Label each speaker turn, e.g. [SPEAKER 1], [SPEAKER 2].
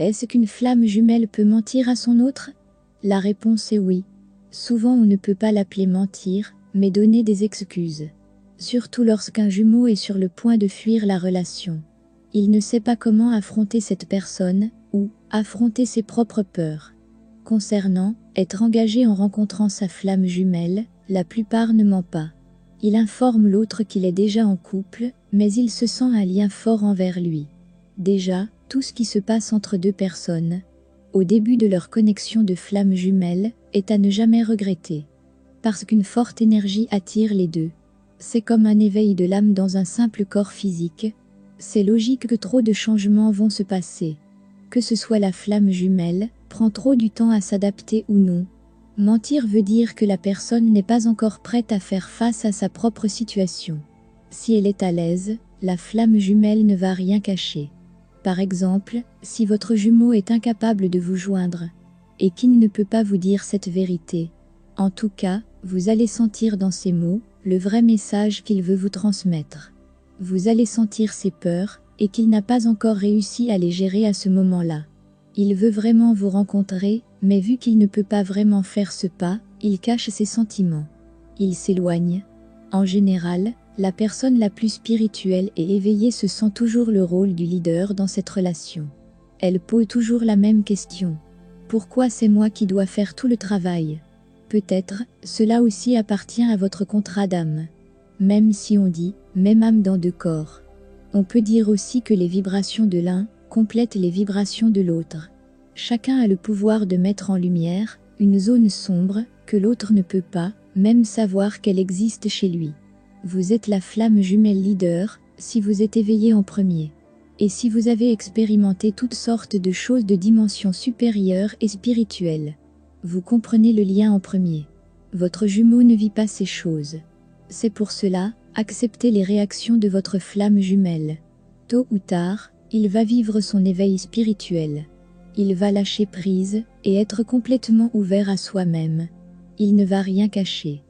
[SPEAKER 1] Est-ce qu'une flamme jumelle peut mentir à son autre? La réponse est oui. Souvent on ne peut pas l'appeler mentir, mais donner des excuses. Surtout lorsqu'un jumeau est sur le point de fuir la relation. Il ne sait pas comment affronter cette personne, ou affronter ses propres peurs. Concernant être engagé en rencontrant sa flamme jumelle, la plupart ne ment pas. Il informe l'autre qu'il est déjà en couple, mais il se sent un lien fort envers lui. Déjà, tout ce qui se passe entre deux personnes, au début de leur connexion de flamme jumelle, est à ne jamais regretter. Parce qu'une forte énergie attire les deux. C'est comme un éveil de l'âme dans un simple corps physique. C'est logique que trop de changements vont se passer. Que ce soit la flamme jumelle, prend trop du temps à s'adapter ou non. Mentir veut dire que la personne n'est pas encore prête à faire face à sa propre situation. Si elle est à l'aise, la flamme jumelle ne va rien cacher. Par exemple, si votre jumeau est incapable de vous joindre, et qu'il ne peut pas vous dire cette vérité, en tout cas, vous allez sentir dans ses mots le vrai message qu'il veut vous transmettre. Vous allez sentir ses peurs, et qu'il n'a pas encore réussi à les gérer à ce moment-là. Il veut vraiment vous rencontrer, mais vu qu'il ne peut pas vraiment faire ce pas, il cache ses sentiments. Il s'éloigne. En général, la personne la plus spirituelle et éveillée se sent toujours le rôle du leader dans cette relation. Elle pose toujours la même question. Pourquoi c'est moi qui dois faire tout le travail? Peut-être, cela aussi appartient à votre contrat d'âme. Même si on dit, même âme dans deux corps. On peut dire aussi que les vibrations de l'un complètent les vibrations de l'autre. Chacun a le pouvoir de mettre en lumière une zone sombre que l'autre ne peut pas, même savoir qu'elle existe chez lui. Vous êtes la flamme jumelle leader, si vous êtes éveillé en premier. Et si vous avez expérimenté toutes sortes de choses de dimension supérieure et spirituelle. Vous comprenez le lien en premier. Votre jumeau ne vit pas ces choses. C'est pour cela, acceptez les réactions de votre flamme jumelle. Tôt ou tard, il va vivre son éveil spirituel. Il va lâcher prise, et être complètement ouvert à soi-même. Il ne va rien cacher.